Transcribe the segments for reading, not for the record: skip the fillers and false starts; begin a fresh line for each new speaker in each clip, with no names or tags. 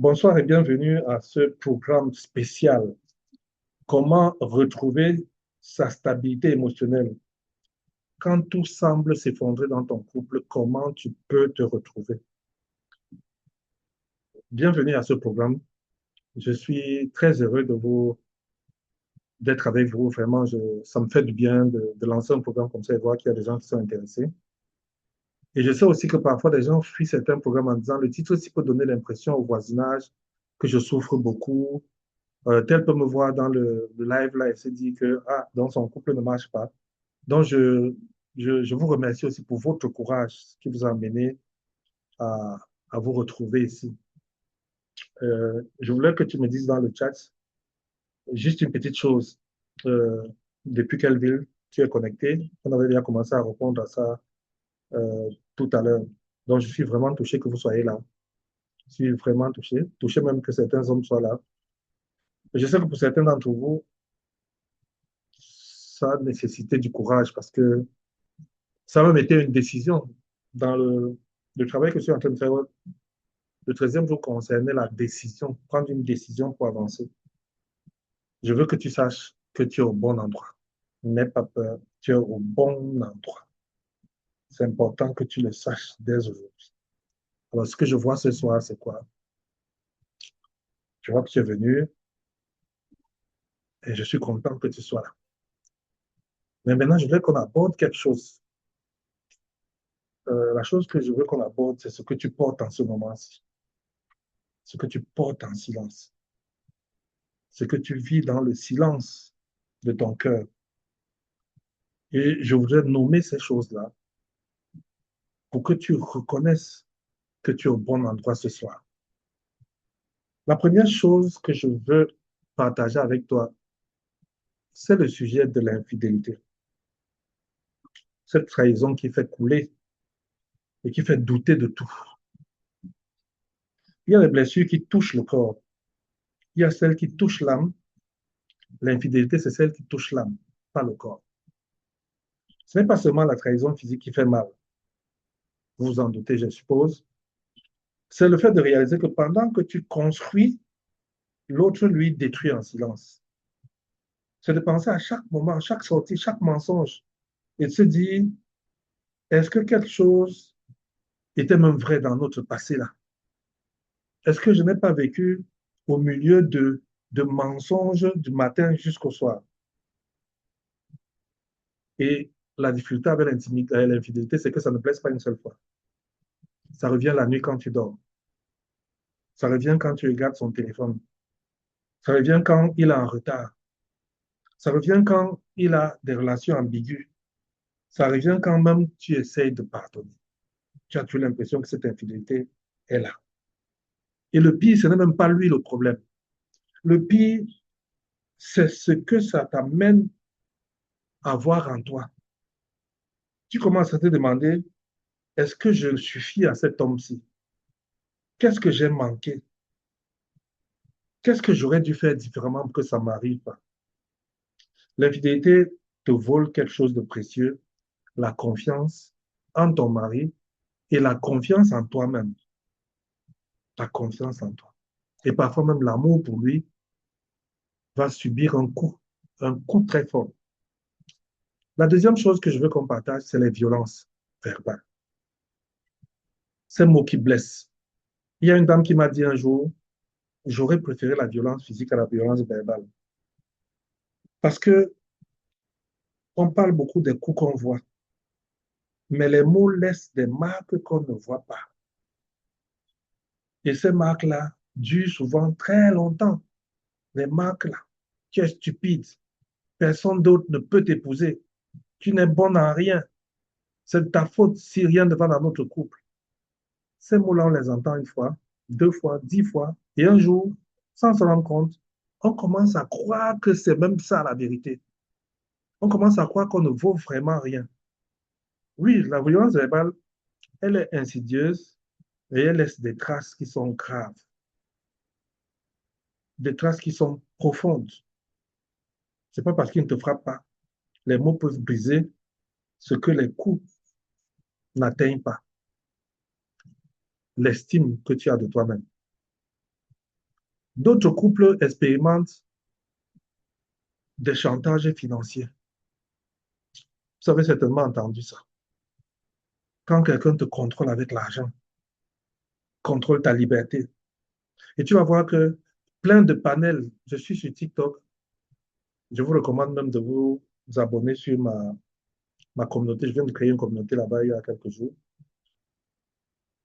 Bonsoir et bienvenue à ce programme spécial. Comment retrouver sa stabilité émotionnelle? Quand tout semble s'effondrer dans ton couple, comment tu peux te retrouver? Bienvenue à ce programme. Je suis très heureux d'être avec vous. Vraiment, ça me fait du bien de lancer un programme comme ça et voir qu'il y a des gens qui sont intéressés. Et je sais aussi que parfois, des gens fuient certains programmes en disant le titre aussi peut donner l'impression au voisinage que je souffre beaucoup. Tel peut me voir dans le live là et se dire que dans son couple ne marche pas. Donc, je vous remercie aussi pour votre courage qui vous a amené à, à vous retrouver ici. Je voulais que tu me dises dans le chat juste une petite chose. Euh, Depuis quelle ville tu es connecté? On avait déjà commencé à répondre à ça tout à l'heure. Donc, je suis vraiment touché que vous soyez là. Je suis vraiment touché. Touché même que certains hommes soient là. Je sais que pour certains d'entre vous, ça nécessitait du courage parce que ça me mettait une décision. Dans le travail que je suis en train de faire, le 13e jour concernait la décision, prendre une décision pour avancer. Je veux que tu saches que tu es au bon endroit. N'aie pas peur, tu es au bon endroit. C'est important que tu le saches dès aujourd'hui. Alors, ce que je vois ce soir, c'est quoi? Je vois que tu es venu et je suis content que tu sois là. Mais maintenant, je veux qu'on aborde quelque chose. La chose que je veux qu'on aborde, c'est ce que tu portes en ce moment-ci. Ce que tu portes en silence. Ce que tu vis dans le silence de ton cœur. Et je voudrais nommer ces choses-là pour que tu reconnaisses que tu es au bon endroit ce soir. La première chose que je veux partager avec toi, c'est le sujet de l'infidélité. Cette trahison qui fait couler et qui fait douter de tout. Il y a les blessures qui touchent le corps. Il y a celles qui touchent l'âme. L'infidélité, c'est celle qui touche l'âme, pas le corps. Ce n'est pas seulement la trahison physique qui fait mal. Vous vous en doutez, je suppose. C'est le fait de réaliser que pendant que tu construis, l'autre, lui, détruit en silence. C'est de penser à chaque moment, chaque sortie, chaque mensonge, et de se dire, est-ce que quelque chose était même vrai dans notre passé là? Est-ce que je n'ai pas vécu au milieu de mensonges du matin jusqu'au soir? Et la difficulté avec l'infidélité, c'est que ça ne blesse pas une seule fois. Ça revient la nuit quand tu dors. Ça revient quand tu regardes son téléphone. Ça revient quand il est en retard. Ça revient quand il a des relations ambiguës. Ça revient quand même tu essayes de pardonner. Tu as toujours l'impression que cette infidélité est là. Et le pire, ce n'est même pas lui le problème. Le pire, c'est ce que ça t'amène à voir en toi. Tu commences à te demander, est-ce que je suffis à cet homme-ci? Qu'est-ce que j'ai manqué? Qu'est-ce que j'aurais dû faire différemment pour que ça ne m'arrive pas? L'infidélité te vole quelque chose de précieux, la confiance en ton mari et la confiance en toi-même. La confiance en toi. Et parfois même l'amour pour lui va subir un coup très fort. La deuxième chose que je veux qu'on partage, c'est les violences verbales. Ces mots qui blessent. Il y a une dame qui m'a dit un jour, j'aurais préféré la violence physique à la violence verbale. Parce que on parle beaucoup des coups qu'on voit, mais les mots laissent des marques qu'on ne voit pas. Et ces marques-là durent souvent très longtemps. Les marques-là, tu es stupide, personne d'autre ne peut t'épouser, tu n'es bon en rien, c'est de ta faute si rien ne va dans notre couple. Ces mots-là, on les entend une fois, deux fois, 10 fois, et un jour, sans se rendre compte, on commence à croire que c'est même ça la vérité. On commence à croire qu'on ne vaut vraiment rien. Oui, la violence verbale, elle est insidieuse et elle laisse des traces qui sont graves, des traces qui sont profondes. C'est pas parce qu'ils ne te frappent pas. Les mots peuvent briser ce que les coups n'atteignent pas, l'estime que tu as de toi-même. D'autres couples expérimentent des chantages financiers. Vous avez certainement entendu ça. Quand quelqu'un te contrôle avec l'argent, contrôle ta liberté. Et tu vas voir que plein de panels, je suis sur TikTok, je vous recommande même de vous abonner sur ma communauté. Je viens de créer une communauté là-bas il y a quelques jours.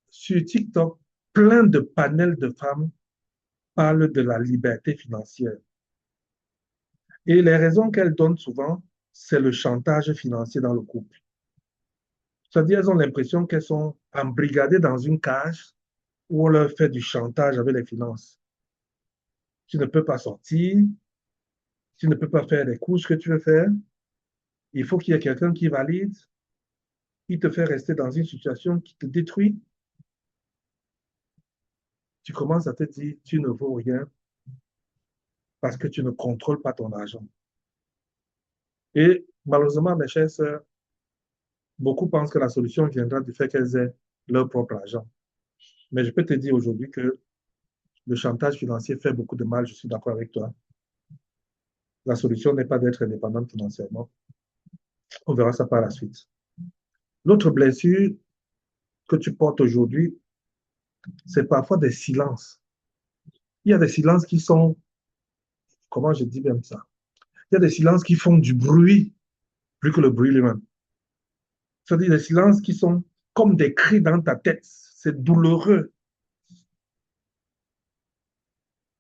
Sur TikTok, plein de panels de femmes parlent de la liberté financière. Et les raisons qu'elles donnent souvent, c'est le chantage financier dans le couple. C'est-à-dire, elles ont l'impression qu'elles sont embrigadées dans une cage où on leur fait du chantage avec les finances. Tu ne peux pas sortir, tu ne peux pas faire les courses que tu veux faire. Il faut qu'il y ait quelqu'un qui valide, qui te fait rester dans une situation qui te détruit. Tu commences à te dire, tu ne vaux rien parce que tu ne contrôles pas ton argent. Et malheureusement, mes chers sœurs, beaucoup pensent que la solution viendra du fait qu'elles aient leur propre argent. Mais je peux te dire aujourd'hui que le chantage financier fait beaucoup de mal, je suis d'accord avec toi. La solution n'est pas d'être indépendante financièrement. On verra ça par la suite. L'autre blessure que tu portes aujourd'hui, c'est parfois des silences. Il y a des silences qui sont, comment je dis bien ça? Il y a des silences qui font du bruit plus que le bruit lui-même. C'est-à-dire des silences qui sont comme des cris dans ta tête. C'est douloureux.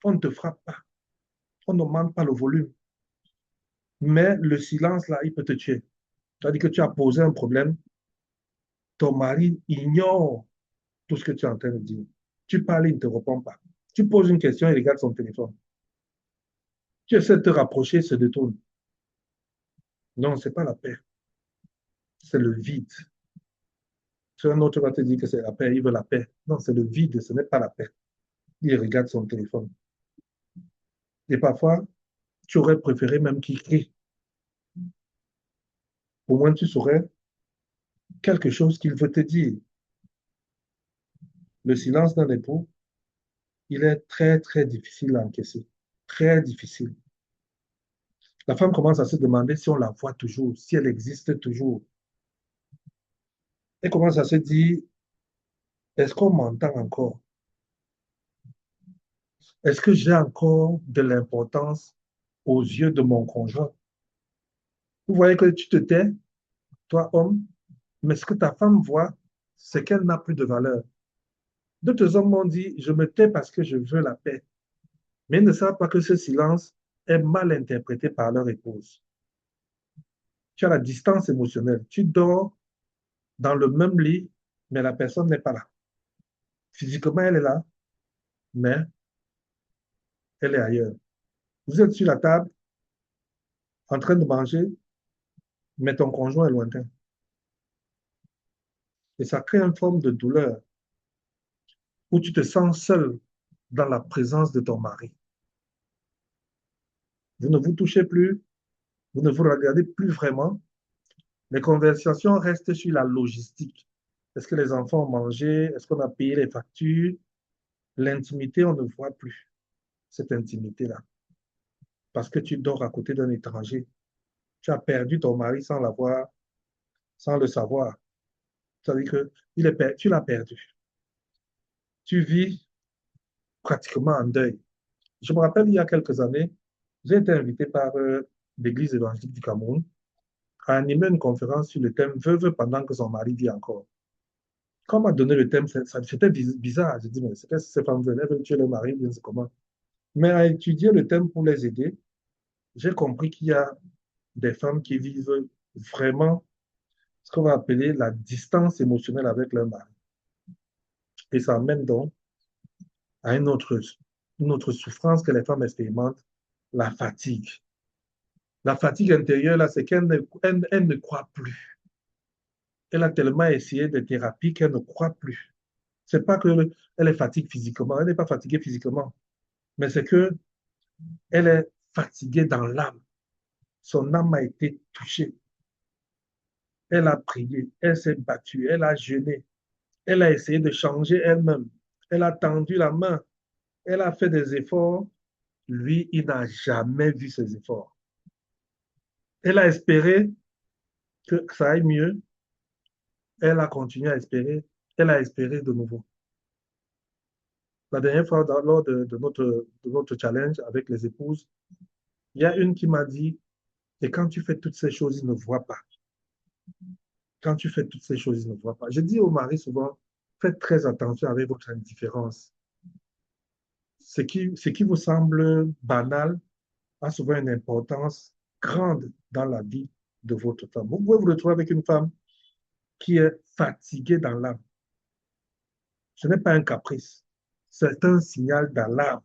On ne te frappe pas. On n'augmente pas le volume. Mais le silence, là, il peut te tuer. C'est-à-dire que tu as posé un problème, ton mari ignore tout ce que tu es en train de dire. Tu parles, il ne te répond pas. Tu poses une question, il regarde son téléphone. Tu essaies de te rapprocher, il se détourne. Non, ce n'est pas la paix, c'est le vide. Si un autre va te dire que c'est la paix, il veut la paix. Non, c'est le vide, ce n'est pas la paix. Il regarde son téléphone. Et parfois, tu aurais préféré même qu'il crie. Au moins, tu saurais quelque chose qu'il veut te dire. Le silence d'un époux, il est très, très difficile à encaisser. Très difficile. La femme commence à se demander si on la voit toujours, si elle existe toujours. Elle commence à se dire, est-ce qu'on m'entend encore? Est-ce que j'ai encore de l'importance aux yeux de mon conjoint? Vous voyez que tu te tais, toi homme, mais ce que ta femme voit, c'est qu'elle n'a plus de valeur. D'autres hommes m'ont dit, je me tais parce que je veux la paix. Mais ils ne savent pas que ce silence est mal interprété par leur épouse. Tu as la distance émotionnelle. Tu dors dans le même lit, mais la personne n'est pas là. Physiquement, elle est là, mais elle est ailleurs. Vous êtes sur la table, en train de manger, mais ton conjoint est lointain. Et ça crée une forme de douleur où tu te sens seul dans la présence de ton mari. Vous ne vous touchez plus, vous ne vous regardez plus vraiment. Les conversations restent sur la logistique. Est-ce que les enfants ont mangé? Est-ce qu'on a payé les factures? L'intimité, on ne voit plus cette intimité-là. Parce que tu dors à côté d'un étranger. Tu as perdu ton mari sans l'avoir, sans le savoir. C'est-à-dire que tu l'as perdu. Tu vis pratiquement en deuil. Je me rappelle, il y a quelques années, j'ai été invité par l'Église évangélique du Cameroun à animer une conférence sur le thème veuve pendant que son mari vit encore. Quand on m'a donné le thème, c'était bizarre. J'ai dit, mais c'est que ces femmes venaient, veulent tuer leur mari, bien c'est comment. Mais à étudier le thème pour les aider, j'ai compris qu'il y a des femmes qui vivent vraiment ce qu'on va appeler la distance émotionnelle avec leur mari. Et ça amène donc à une autre souffrance que les femmes expérimentent, la fatigue. La fatigue intérieure, là, c'est qu'elle ne croit plus. Elle a tellement essayé de thérapie qu'elle ne croit plus. C'est pas qu'elle est fatiguée physiquement, elle n'est pas fatiguée physiquement, mais c'est que elle est fatiguée dans l'âme. Son âme a été touchée. Elle a prié, elle s'est battue, elle a jeûné, elle a essayé de changer elle-même. Elle a tendu la main, elle a fait des efforts, Lui, il n'a jamais vu ses efforts. Elle a espéré que ça aille mieux. Elle a continué à espérer. Elle a espéré de nouveau. La dernière fois, lors de notre challenge avec les épouses, il y a une qui m'a dit, et quand tu fais toutes ces choses, il ne voit pas. Quand tu fais toutes ces choses, il ne voit pas. Je dis au mari souvent, faites très attention avec votre indifférence. Ce qui vous semble banal a souvent une importance grande dans la vie de votre femme. Vous pouvez vous retrouver avec une femme qui est fatiguée dans l'âme. Ce n'est pas un caprice, c'est un signal d'alarme.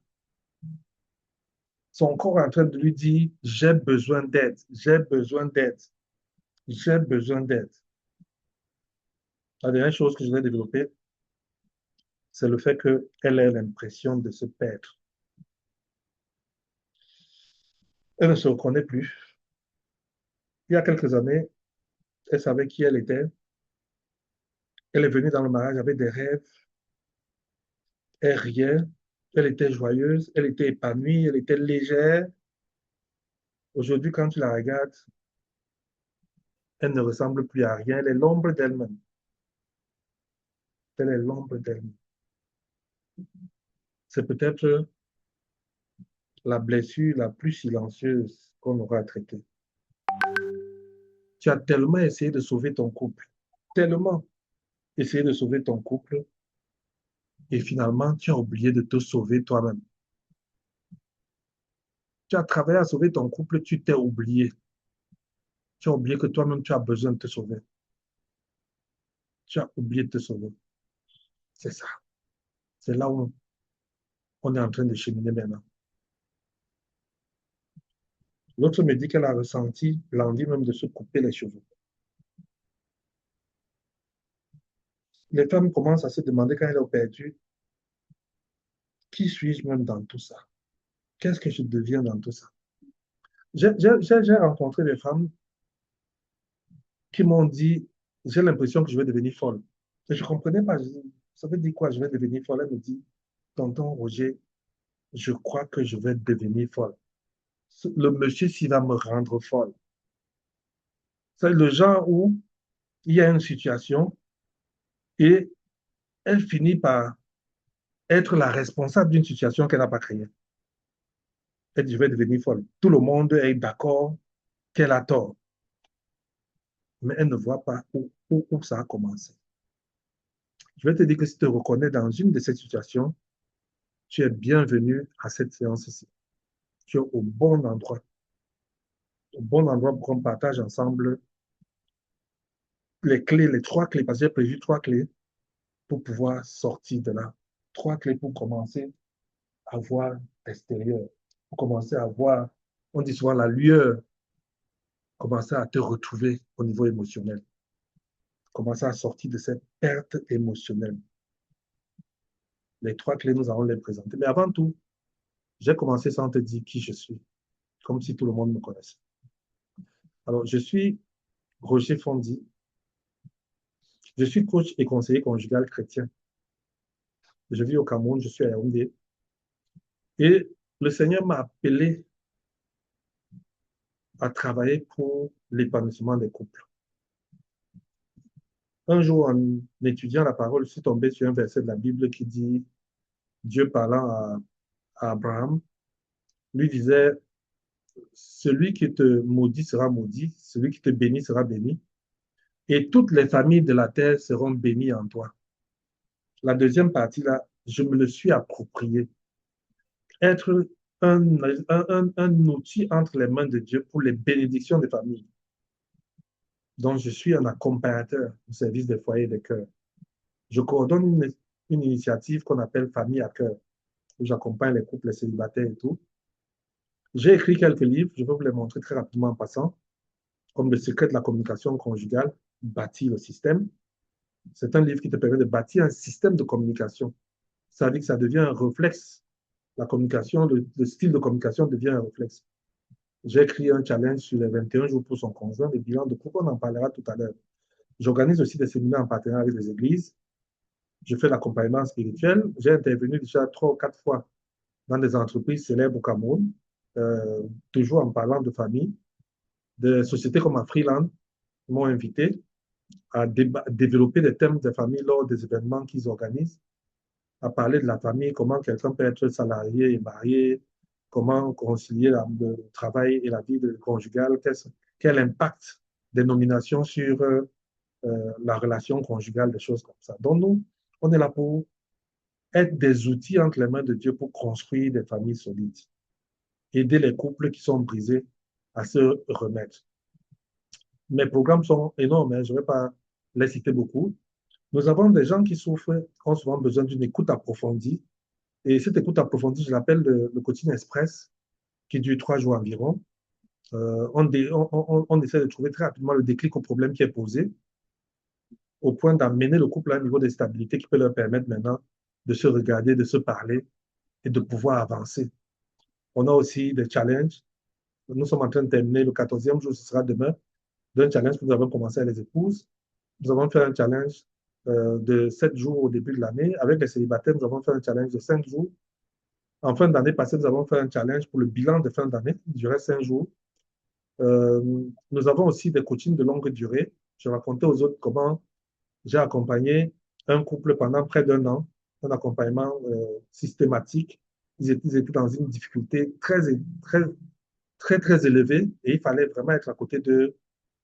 Son corps est en train de lui dire, j'ai besoin d'aide, j'ai besoin d'aide, j'ai besoin d'aide. La dernière chose que je vais développer, c'est le fait qu'elle ait l'impression de se perdre. Elle ne se reconnaît plus. Il y a quelques années, elle savait qui elle était. Elle est venue dans le mariage avec des rêves. Elle riait. Elle était joyeuse. Elle était épanouie. Elle était légère. Aujourd'hui, quand tu la regardes, elle ne ressemble plus à rien. Elle est l'ombre d'elle-même. Elle est l'ombre d'elle-même. C'est peut-être la blessure la plus silencieuse qu'on aura à traiter. Tu as tellement essayé de sauver ton couple, tellement essayé de sauver ton couple, et finalement, tu as oublié de te sauver toi-même. Tu as travaillé à sauver ton couple, tu t'es oublié. Tu as oublié que toi-même, tu as besoin de te sauver. Tu as oublié de te sauver. C'est ça. C'est là où on est en train de cheminer maintenant. L'autre me dit qu'elle a ressenti l'envie même de se couper les cheveux. Les femmes commencent à se demander quand elles ont perdu, qui suis-je même dans tout ça? Qu'est-ce que je deviens dans tout ça? J'ai rencontré des femmes qui m'ont dit, j'ai l'impression que je vais devenir folle. Et je ne comprenais pas. Ça veut dire quoi, je vais devenir folle? Elle me dit, tonton Roger, je crois que je vais devenir folle. Le monsieur, s'il va me rendre folle. C'est le genre où il y a une situation et elle finit par être la responsable d'une situation qu'elle n'a pas créée. Elle dit, je vais devenir folle. Tout le monde est d'accord qu'elle a tort, mais elle ne voit pas où ça a commencé. Je vais te dire que si tu te reconnais dans une de ces situations, tu es bienvenu à cette séance-ci. Tu es au bon endroit pour qu'on partage ensemble les clés, les trois clés, parce que j'ai prévu trois clés pour pouvoir sortir de là. Trois clés pour commencer à voir l'extérieur, pour commencer à voir, on dit souvent la lueur, commencer à te retrouver au niveau émotionnel, commencer à sortir de cette perte émotionnelle. Les trois clés, nous allons les présenter. Mais avant tout, j'ai commencé sans te dire qui je suis, comme si tout le monde me connaissait. Alors, je suis Roger Fondi. Je suis coach et conseiller conjugal chrétien. Je vis au Cameroun, je suis à Yaoundé. Et le Seigneur m'a appelé à travailler pour l'épanouissement des couples. Un jour, en étudiant la parole, je suis tombé sur un verset de la Bible qui dit, Dieu parlant à Abraham, lui disait, celui qui te maudit sera maudit, celui qui te bénit sera béni, et toutes les familles de la terre seront bénies en toi. La deuxième partie, là, je me le suis approprié. Être un outil entre les mains de Dieu pour les bénédictions des familles. Donc, je suis un accompagnateur au service des foyers et des cœurs. Je coordonne une initiative qu'on appelle Famille à cœur, où j'accompagne les couples, les célibataires et tout. J'ai écrit quelques livres, je vais vous les montrer très rapidement en passant, comme Le secret de la communication conjugale, Bâtir le système. C'est un livre qui te permet de bâtir un système de communication. Ça veut dire que ça devient un réflexe. La communication, le style de communication devient un réflexe. J'ai écrit un challenge sur les 21 jours pour son conjoint, le bilan de couple, on en parlera tout à l'heure. J'organise aussi des séminaires en partenariat avec les églises. Je fais l'accompagnement spirituel. J'ai intervenu déjà 3 ou 4 fois dans des entreprises célèbres au Cameroun, toujours en parlant de famille. Des sociétés comme Freeland m'ont invité à développer des thèmes de famille lors des événements qu'ils organisent, à parler de la famille, comment quelqu'un peut être salarié et marié, comment concilier le travail et la vie conjugale, quel impact des nominations sur la relation conjugale, des choses comme ça. Donc, nous, on est là pour être des outils entre les mains de Dieu pour construire des familles solides, aider les couples qui sont brisés à se remettre. Mes programmes sont énormes, hein, je ne vais pas les citer beaucoup. Nous avons des gens qui souffrent, ont souvent besoin d'une écoute approfondie. Et cette écoute approfondie, je l'appelle le coaching express, qui dure 3 jours environ. On essaie de trouver très rapidement le déclic au problème qui est posé, au point d'amener le couple à un niveau de stabilité qui peut leur permettre maintenant de se regarder, de se parler et de pouvoir avancer. On a aussi des challenges. Nous sommes en train de terminer le 14e jour, ce sera demain, d'un challenge que nous avons commencé avec les épouses. Nous avons fait un challenge de 7 jours au début de l'année. Avec les célibataires, nous avons fait un challenge de 5 jours. En fin d'année passée, nous avons fait un challenge pour le bilan de fin d'année, qui durait 5 jours. Nous avons aussi des coachings de longue durée. Je racontais aux autres comment j'ai accompagné un couple pendant près d'1 an, un accompagnement systématique. Ils étaient dans une difficulté très élevée et il fallait vraiment être à côté de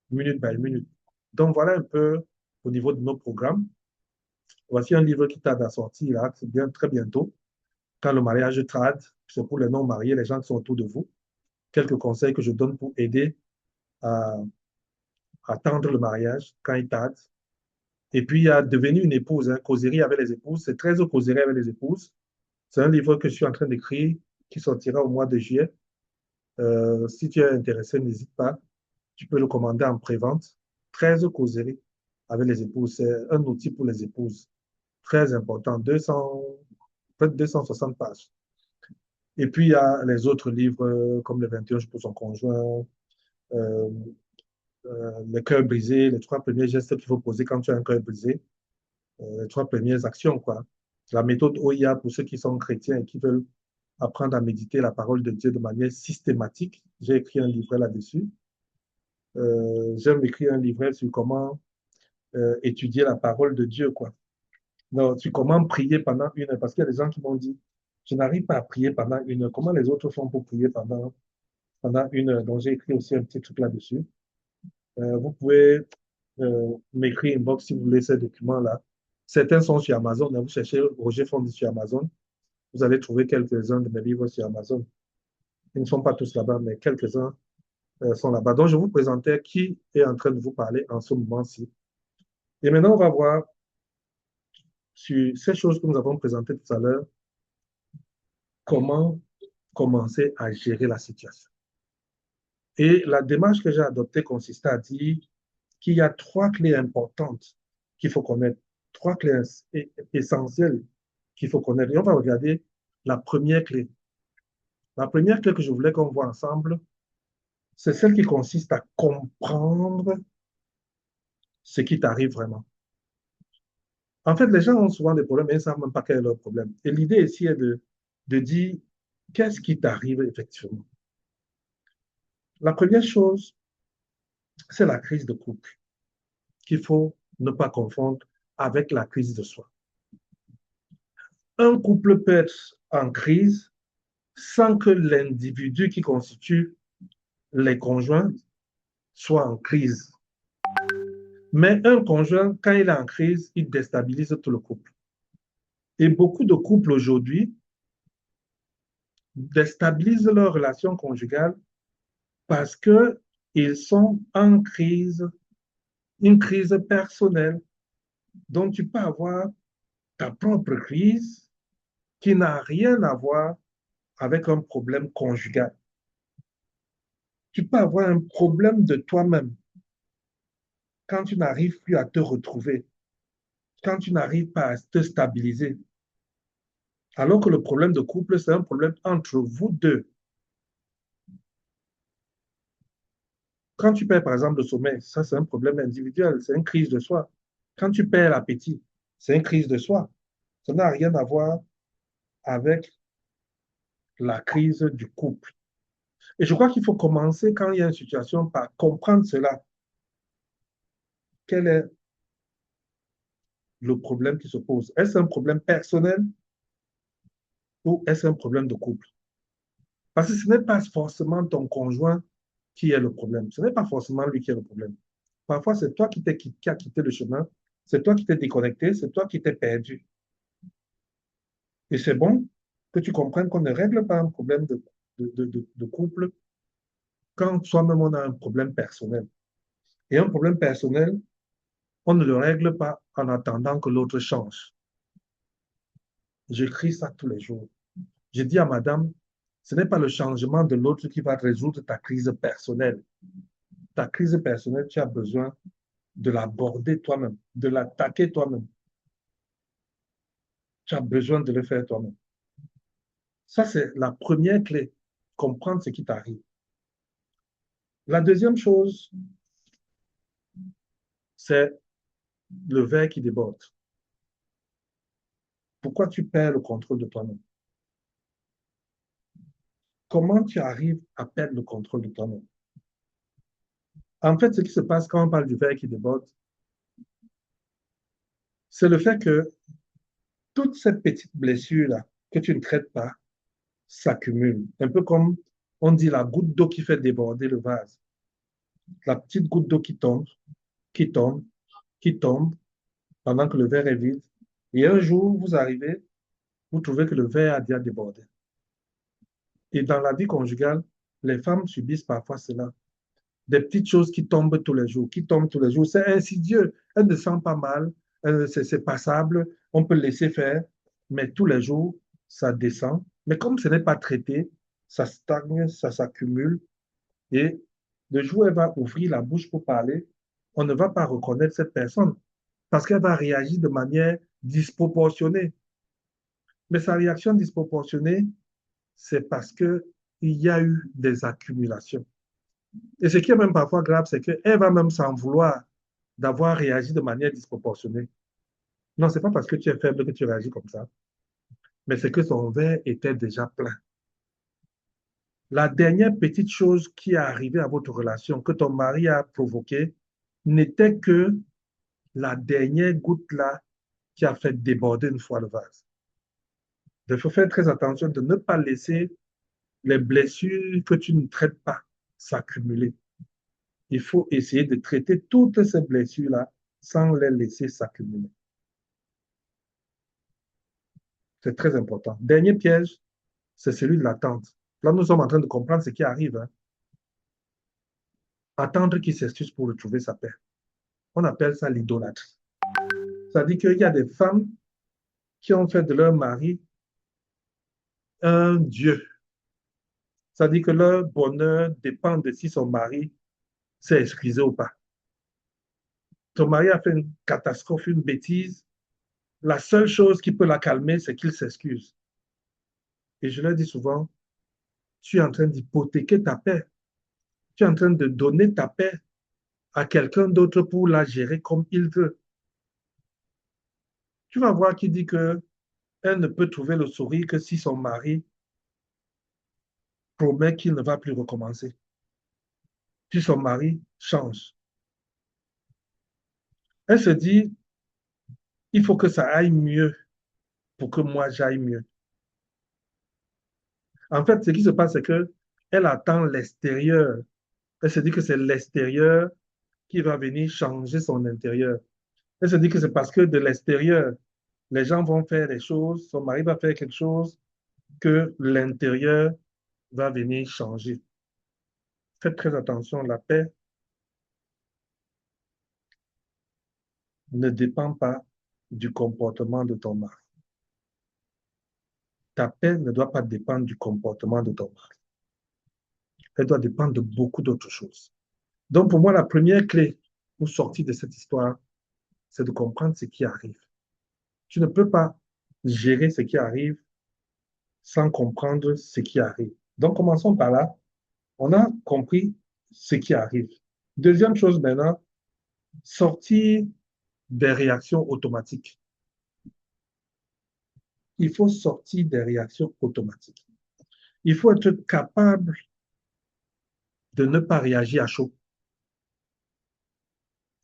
minute by minute. Donc voilà un peu au niveau de nos programmes. Voici un livre qui tarde à sortir là, c'est bien très bientôt. Quand le mariage tarde, c'est pour les non-mariés, les gens qui sont autour de vous. Quelques conseils que je donne pour aider à attendre le mariage quand il tarde. Et puis, il y a devenu une épouse, hein, causerie avec les épouses. C'est 13 causeries avec les épouses. C'est un livre que je suis en train d'écrire qui sortira au mois de juillet. Si tu es intéressé, n'hésite pas. Tu peux le commander en pré-vente. 13 causeries avec les épouses. C'est un outil pour les épouses. Très important. 200, peut-être 260 pages. Et puis, il y a les autres livres comme les 21 jours pour son conjoint, euh, le cœur brisé, les 3 premiers gestes qu'il faut poser quand tu as un cœur brisé, les 3 premières actions, quoi. La méthode OIA pour ceux qui sont chrétiens et qui veulent apprendre à méditer la parole de Dieu de manière systématique. J'ai écrit un livret là-dessus. J'aime écrire un livret sur comment étudier la parole de Dieu, quoi. Donc, sur comment prier pendant 1 heure, parce qu'il y a des gens qui m'ont dit, je n'arrive pas à prier pendant 1 heure. Comment les autres font pour prier pendant 1 heure? Donc, j'ai écrit aussi un petit truc là-dessus. Vous pouvez m'écrire inbox si vous voulez ces documents-là. Certains sont sur Amazon. Vous cherchez Roger Fondi sur Amazon. Vous allez trouver quelques-uns de mes livres sur Amazon. Ils ne sont pas tous là-bas, mais quelques-uns sont là-bas. Donc, je vous présentais qui est en train de vous parler en ce moment-ci. Et maintenant, on va voir sur ces choses que nous avons présentées tout à l'heure, comment commencer à gérer la situation. Et la démarche que j'ai adoptée consistait à dire qu'il y a 3 clés importantes qu'il faut connaître, 3 clés essentielles qu'il faut connaître. Et on va regarder la première clé. La première clé que je voulais qu'on voit ensemble, c'est celle qui consiste à comprendre ce qui t'arrive vraiment. En fait, les gens ont souvent des problèmes et ils ne savent même pas quel est leur problème. Et l'idée ici est de dire qu'est-ce qui t'arrive effectivement. La première chose, c'est la crise de couple qu'il faut ne pas confondre avec la crise de soi. Un couple peut être en crise sans que l'individu qui constitue les conjoints soit en crise. Mais un conjoint, quand il est en crise, il déstabilise tout le couple. Et beaucoup de couples aujourd'hui déstabilisent leur relation conjugale parce qu'ils sont en crise, une crise personnelle. Donc, tu peux avoir ta propre crise qui n'a rien à voir avec un problème conjugal. Tu peux avoir un problème de toi-même quand tu n'arrives plus à te retrouver, quand tu n'arrives pas à te stabiliser. Alors que le problème de couple, c'est un problème entre vous deux. Quand tu perds, par exemple, le sommeil, ça, c'est un problème individuel, c'est une crise de soi. Quand tu perds l'appétit, c'est une crise de soi. Ça n'a rien à voir avec la crise du couple. Et je crois qu'il faut commencer quand il y a une situation par comprendre cela. Quel est le problème qui se pose? Est-ce un problème personnel ou est-ce un problème de couple? Parce que ce n'est pas forcément ton conjoint qui est le problème. Ce n'est pas forcément lui qui est le problème. Parfois, c'est toi qui as quitté le chemin, c'est toi qui t'es déconnecté, c'est toi qui t'es perdu. Et c'est bon que tu comprennes qu'on ne règle pas un problème de couple quand soi-même on a un problème personnel. Et un problème personnel, on ne le règle pas en attendant que l'autre change. J'écris ça tous les jours. Je dis à madame, ce n'est pas le changement de l'autre qui va résoudre ta crise personnelle. Ta crise personnelle, tu as besoin de l'aborder toi-même, de l'attaquer toi-même. Tu as besoin de le faire toi-même. Ça, c'est la première clé, comprendre ce qui t'arrive. La deuxième chose, c'est le verre qui déborde. Pourquoi tu perds le contrôle de toi-même? Comment tu arrives à perdre le contrôle de toi-même? En fait, ce qui se passe quand on parle du verre qui déborde, c'est le fait que toutes ces petites blessures-là que tu ne traites pas s'accumulent. Un peu comme on dit la goutte d'eau qui fait déborder le vase. La petite goutte d'eau qui tombe, qui tombe, pendant que le verre est vide. Et un jour, vous arrivez, vous trouvez que le verre a déjà débordé. Et dans la vie conjugale, les femmes subissent parfois cela. Des petites choses qui tombent tous les jours, qui tombent tous les jours. C'est insidieux. Elles ne sentent pas mal, c'est passable, on peut laisser faire, mais tous les jours, ça descend. Mais comme ce n'est pas traité, ça stagne, ça s'accumule. Et le jour où elle va ouvrir la bouche pour parler, on ne va pas reconnaître cette personne parce qu'elle va réagir de manière disproportionnée. Mais sa réaction disproportionnée, c'est parce qu'il y a eu des accumulations. Et ce qui est même parfois grave, c'est qu'elle va même s'en vouloir d'avoir réagi de manière disproportionnée. Non, ce n'est pas parce que tu es faible que tu réagis comme ça, mais c'est que son verre était déjà plein. La dernière petite chose qui est arrivée à votre relation, que ton mari a provoquée, n'était que la dernière goutte là qui a fait déborder une fois le vase. Il faut faire très attention de ne pas laisser les blessures que tu ne traites pas s'accumuler. Il faut essayer de traiter toutes ces blessures-là sans les laisser s'accumuler. C'est très important. Dernier piège, c'est celui de l'attente. Là, nous sommes en train de comprendre ce qui arrive. Hein. Attendre qu'il s'excuse pour retrouver sa paix. On appelle ça l'idolâtrie. Ça dit qu'il y a des femmes qui ont fait de leur mari un dieu. Ça dit que leur bonheur dépend de si son mari s'est excusé ou pas. Ton mari a fait une catastrophe, une bêtise. La seule chose qui peut la calmer, c'est qu'il s'excuse. Et je leur dis souvent, tu es en train d'hypothéquer ta paix. Tu es en train de donner ta paix à quelqu'un d'autre pour la gérer comme il veut. Tu vas voir qu'il dit qu'elle ne peut trouver le sourire que si son mari promet qu'il ne va plus recommencer. Si son mari change. Elle se dit, il faut que ça aille mieux pour que moi j'aille mieux. En fait, ce qui se passe, c'est qu'elle attend l'extérieur. Elle se dit que c'est l'extérieur qui va venir changer son intérieur. Elle se dit que c'est parce que de l'extérieur, les gens vont faire des choses, son mari va faire quelque chose, que l'intérieur va venir changer. Faites très attention, la paix ne dépend pas du comportement de ton mari. Ta paix ne doit pas dépendre du comportement de ton mari. Elle doit dépendre de beaucoup d'autres choses. Donc, pour moi, la première clé pour sortir de cette histoire, c'est de comprendre ce qui arrive. Tu ne peux pas gérer ce qui arrive sans comprendre ce qui arrive. Donc, commençons par là. On a compris ce qui arrive. Deuxième chose maintenant, sortir des réactions automatiques. Il faut sortir des réactions automatiques. Il faut être capable de ne pas réagir à chaud.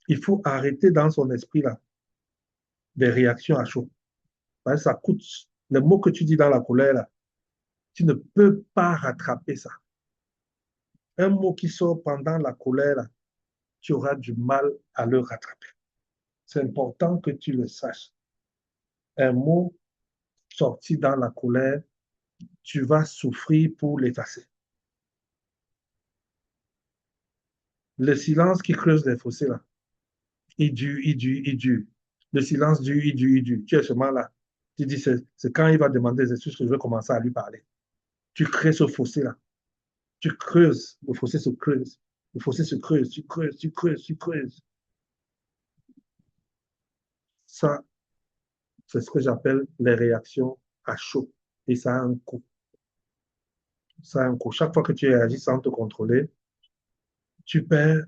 Il faut arrêter dans son esprit là des réactions à chaud. Parce que ça coûte. Les mots que tu dis dans la colère là, tu ne peux pas rattraper ça. Un mot qui sort pendant la colère là, tu auras du mal à le rattraper. C'est important que tu le saches. Un mot sorti dans la colère, tu vas souffrir pour l'effacer. Le silence qui creuse les fossés là, il dure, il dure, il dure. Le silence dure, il dure, il dure. Tu es seulement là. Tu dis, c'est quand il va demander des excuses que je vais commencer à lui parler. Tu crées ce fossé-là. Tu creuses. Le fossé se creuse. Le fossé se creuse. Tu creuses, tu creuses, tu creuses. Ça, c'est ce que j'appelle les réactions à chaud. Et ça a un coût. Ça a un coût. Chaque fois que tu réagis sans te contrôler, tu perds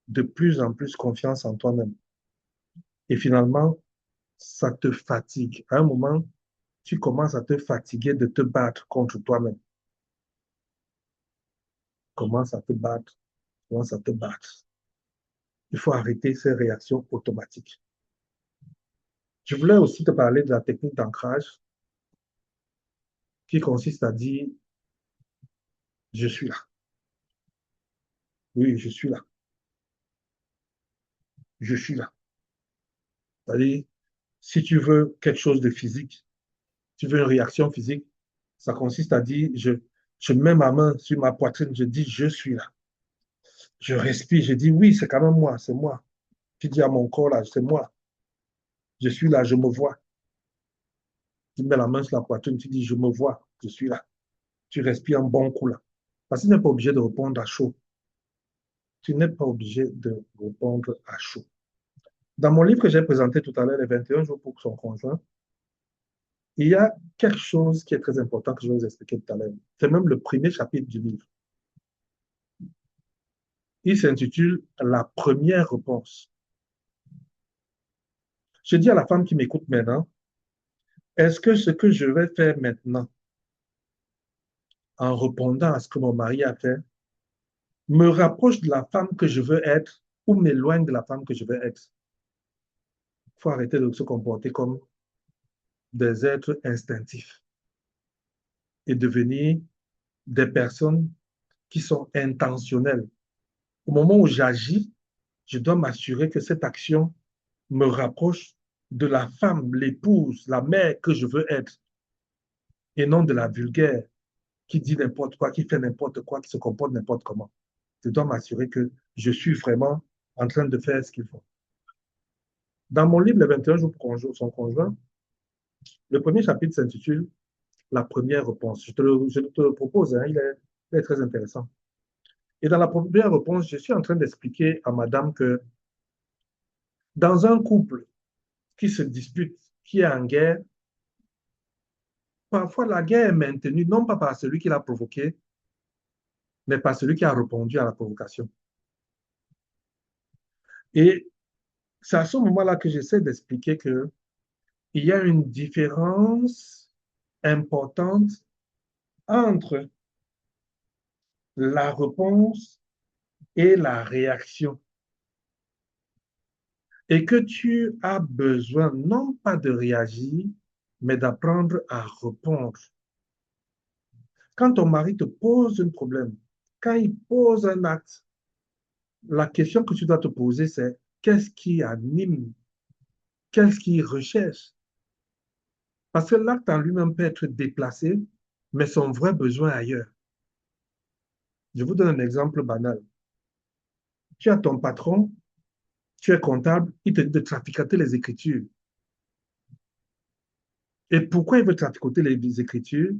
de plus en plus confiance en toi-même. Et finalement, ça te fatigue. À un moment, tu commences à te fatiguer de te battre contre toi-même. Commence à te battre, commence à te battre. Il faut arrêter ces réactions automatiques. Je voulais aussi te parler de la technique d'ancrage qui consiste à dire, je suis là. Oui, je suis là. Je suis là. C'est-à-dire, si tu veux quelque chose de physique, tu veux une réaction physique, ça consiste à dire, je mets ma main sur ma poitrine, je dis, je suis là. Je respire, je dis, oui, c'est quand même moi, c'est moi. Tu dis à mon corps, là, c'est moi. Je suis là, je me vois. Tu mets la main sur la poitrine, tu dis, je me vois, je suis là. Tu respires un bon coup là. Parce que tu n'es pas obligé de répondre à chaud. Tu n'es pas obligé de répondre à chaud. Dans mon livre que j'ai présenté tout à l'heure, les 21 jours pour son conjoint, il y a quelque chose qui est très important que je vais vous expliquer tout à l'heure. C'est même le premier chapitre du livre. Il s'intitule La première réponse. Je dis à la femme qui m'écoute maintenant, est-ce que ce que je vais faire maintenant, en répondant à ce que mon mari a fait, me rapproche de la femme que je veux être ou m'éloigne de la femme que je veux être? Il faut arrêter de se comporter comme des êtres instinctifs et devenir des personnes qui sont intentionnelles. Au moment où j'agis, je dois m'assurer que cette action me rapproche de la femme, l'épouse, la mère que je veux être, et non de la vulgaire qui dit n'importe quoi, qui fait n'importe quoi, qui se comporte n'importe comment. Je dois m'assurer que je suis vraiment en train de faire ce qu'il faut. Dans mon livre, Les 21 jours pour son conjoint, le premier chapitre s'intitule La première réponse. Je te le propose, hein, il est très intéressant. Et dans la première réponse, je suis en train d'expliquer à madame que dans un couple qui se dispute, qui est en guerre, parfois la guerre est maintenue non pas par celui qui l'a provoquée, mais par celui qui a répondu à la provocation. Et c'est à ce moment-là que j'essaie d'expliquer qu'il y a une différence importante entre la réponse et la réaction. Et que tu as besoin non pas de réagir, mais d'apprendre à répondre. Quand ton mari te pose un problème, quand il pose un acte, la question que tu dois te poser, c'est qu'est-ce qui anime, qu'est-ce qui recherche? Parce que l'acte en lui-même peut être déplacé, mais son vrai besoin est ailleurs. Je vous donne un exemple banal. Tu as ton patron, tu es comptable, il te dit de traficoter les écritures. Et pourquoi il veut traficoter les écritures?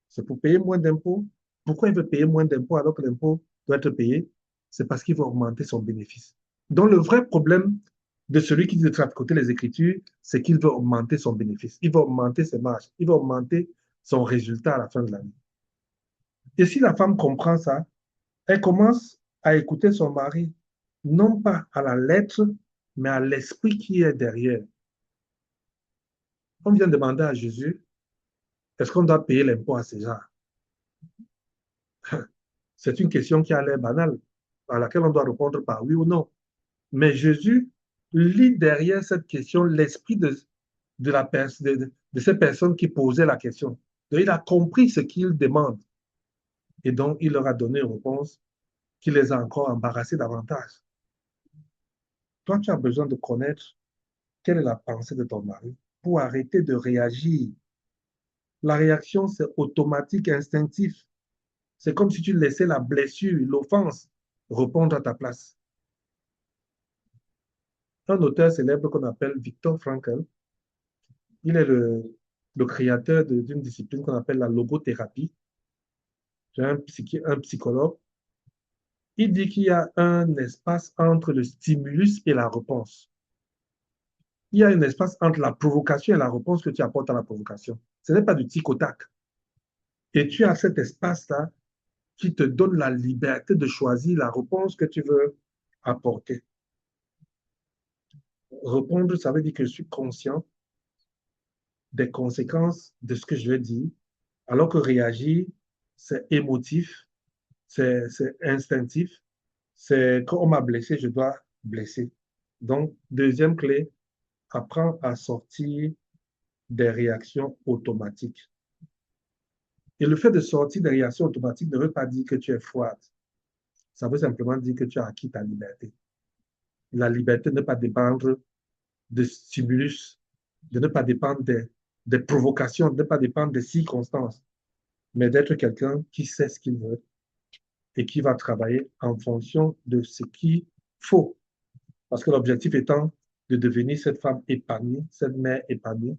C'est pour payer moins d'impôts. Pourquoi il veut payer moins d'impôts alors que l'impôt doit être payé? C'est parce qu'il veut augmenter son bénéfice. Donc, le vrai problème de celui qui dit de traficoter les écritures, c'est qu'il veut augmenter son bénéfice. Il veut augmenter ses marges. Il veut augmenter son résultat à la fin de l'année. Et si la femme comprend ça, elle commence à écouter son mari, non pas à la lettre, mais à l'esprit qui est derrière. On vient demander à Jésus, est-ce qu'on doit payer l'impôt à ces gens? C'est une question qui a l'air banale, à laquelle on doit répondre par oui ou non. Mais Jésus lit derrière cette question l'esprit de ces personnes qui posaient la question. Donc, il a compris ce qu'ils demandent et donc il leur a donné une réponse qui les a encore embarrassés davantage. Toi, tu as besoin de connaître quelle est la pensée de ton mari pour arrêter de réagir. La réaction, c'est automatique, instinctif. C'est comme si tu laissais la blessure, l'offense répondre à ta place. Un auteur célèbre qu'on appelle Viktor Frankl, il est le créateur d'une discipline qu'on appelle la logothérapie. C'est un psychologue. Il dit qu'il y a un espace entre le stimulus et la réponse. Il y a un espace entre la provocation et la réponse que tu apportes à la provocation. Ce n'est pas du tic au tac. Et tu as cet espace-là qui te donne la liberté de choisir la réponse que tu veux apporter. Répondre, ça veut dire que je suis conscient des conséquences de ce que je vais dire, alors que réagir, c'est émotif, c'est instinctif, c'est quand on m'a blessé, je dois blesser. Donc, deuxième clé, apprends à sortir des réactions automatiques. Et le fait de sortir des réactions automatiques ne veut pas dire que tu es froide. Ça veut simplement dire que tu as acquis ta liberté. La liberté ne pas dépendre de stimulus, de ne pas dépendre des provocations, de ne pas dépendre des circonstances, mais d'être quelqu'un qui sait ce qu'il veut et qui va travailler en fonction de ce qu'il faut. Parce que l'objectif étant de devenir cette femme épanouie, cette mère épanouie,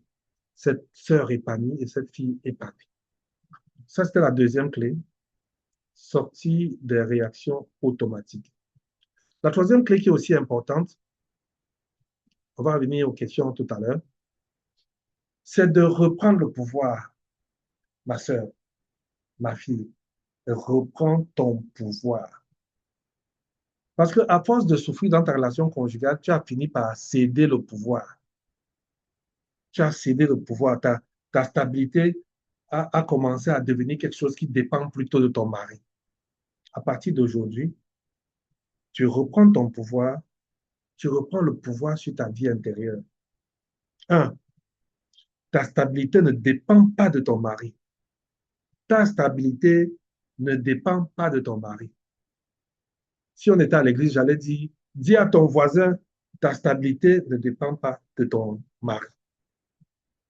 cette sœur épanouie et cette fille épanouie. Ça, c'était la deuxième clé, sortir des réactions automatiques. La troisième clé qui est aussi importante, on va revenir aux questions tout à l'heure, c'est de reprendre le pouvoir, ma sœur, ma fille. Reprends ton pouvoir. Parce qu'à force de souffrir dans ta relation conjugale, tu as fini par céder le pouvoir. Tu as cédé le pouvoir. Ta stabilité a commencé à devenir quelque chose qui dépend plutôt de ton mari. À partir d'aujourd'hui, tu reprends ton pouvoir, tu reprends le pouvoir sur ta vie intérieure. Un, ta stabilité ne dépend pas de ton mari. Ta stabilité ne dépend pas de ton mari. Si on était à l'église, j'allais dire, dis à ton voisin, ta stabilité ne dépend pas de ton mari.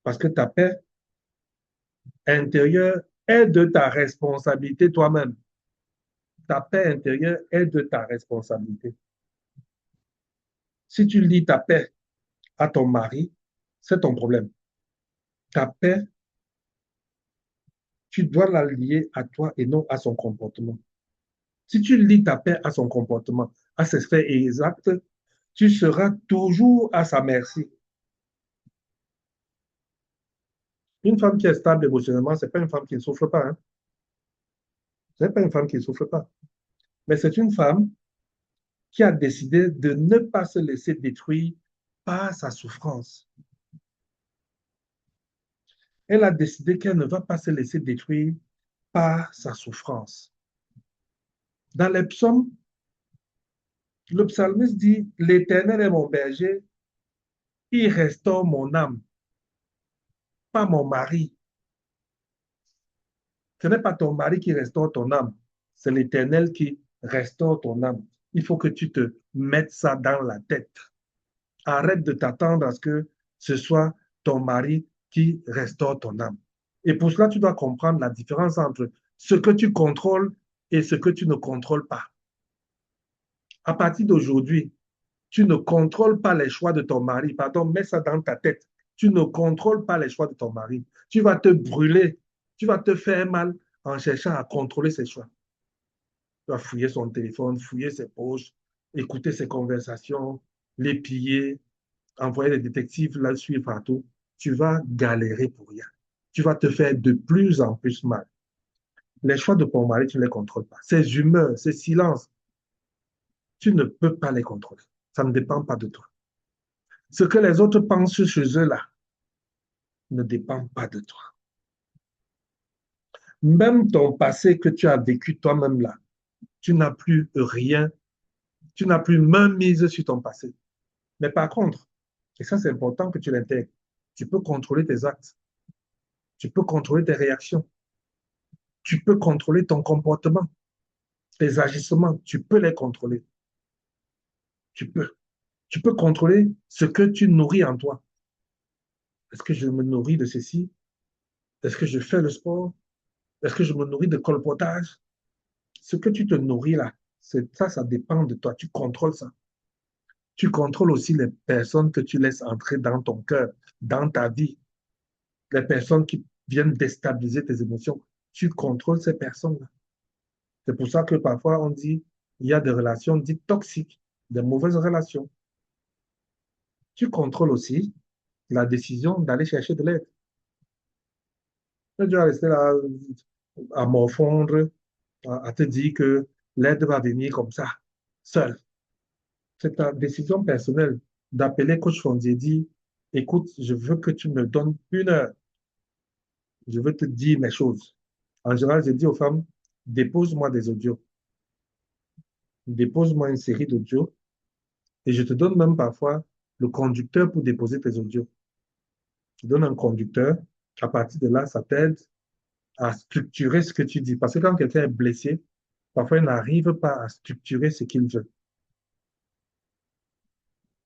Parce que ta paix intérieure est de ta responsabilité toi-même. Ta paix intérieure est de ta responsabilité. Si tu lis ta paix à ton mari, c'est ton problème. Ta paix, tu dois la lier à toi et non à son comportement. Si tu lis ta paix à son comportement, à ses faits exacts, tu seras toujours à sa merci. Une femme qui est stable émotionnellement, ce n'est pas une femme qui ne souffre pas. Hein. Ce n'est pas une femme qui ne souffre pas. Mais c'est une femme qui a décidé de ne pas se laisser détruire par sa souffrance. Elle a décidé qu'elle ne va pas se laisser détruire par sa souffrance. Dans les psaumes, le psalmiste dit, l'Éternel est mon berger, il restaure mon âme, pas mon mari. Ce n'est pas ton mari qui restaure ton âme, c'est l'Éternel qui restaure ton âme. Il faut que tu te mettes ça dans la tête. Arrête de t'attendre à ce que ce soit ton mari qui restaure ton âme. Et pour cela, tu dois comprendre la différence entre ce que tu contrôles et ce que tu ne contrôles pas. À partir d'aujourd'hui, tu ne contrôles pas les choix de ton mari. Pardon, mets ça dans ta tête. Tu ne contrôles pas les choix de ton mari. Tu vas te brûler. Tu vas te faire mal en cherchant à contrôler ses choix. Tu vas fouiller son téléphone, fouiller ses poches, écouter ses conversations, les piller, envoyer les détectives là suivre partout. Tu vas galérer pour rien. Tu vas te faire de plus en plus mal. Les choix de ton mari, tu ne les contrôles pas. Ses humeurs, ses silences, tu ne peux pas les contrôler. Ça ne dépend pas de toi. Ce que les autres pensent chez eux là ne dépend pas de toi. Même ton passé que tu as vécu toi-même là, tu n'as plus rien, tu n'as plus main mise sur ton passé. Mais par contre, et ça c'est important que tu l'intègres, tu peux contrôler tes actes, tu peux contrôler tes réactions, tu peux contrôler ton comportement, tes agissements, tu peux les contrôler. Tu peux. Tu peux contrôler ce que tu nourris en toi. Est-ce que je me nourris de ceci? Est-ce que je fais le sport? Est-ce que je me nourris de colpotage? Ce que tu te nourris là, ça dépend de toi. Tu contrôles ça. Tu contrôles aussi les personnes que tu laisses entrer dans ton cœur, dans ta vie, les personnes qui viennent déstabiliser tes émotions. Tu contrôles ces personnes-là. C'est pour ça que parfois on dit il y a des relations dites toxiques, des mauvaises relations. Tu contrôles aussi la décision d'aller chercher de l'aide. Tu dois rester là à morfondre, à te dire que l'aide va venir comme ça, seule. C'est ta décision personnelle d'appeler coach Fondier, dire, écoute, je veux que tu me donnes 1 heure. Je veux te dire mes choses. En général, je dis aux femmes, dépose-moi des audios. Dépose-moi une série d'audios et je te donne même parfois le conducteur pour déposer tes audios. Je donne un conducteur. À partir de là, ça t'aide à structurer ce que tu dis. Parce que quand quelqu'un est blessé, parfois il n'arrive pas à structurer ce qu'il veut.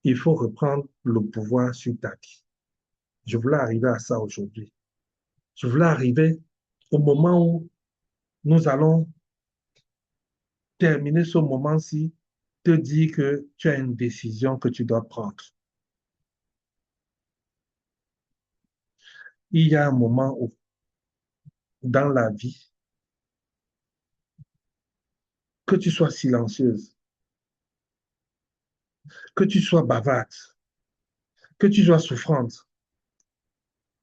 Il faut reprendre le pouvoir sur ta vie. Je voulais arriver à ça aujourd'hui. Je voulais arriver au moment où nous allons terminer ce moment-ci, te dire que tu as une décision que tu dois prendre. Il y a un moment où, dans la vie, que tu sois silencieuse, que tu sois bavarde, que tu sois souffrante,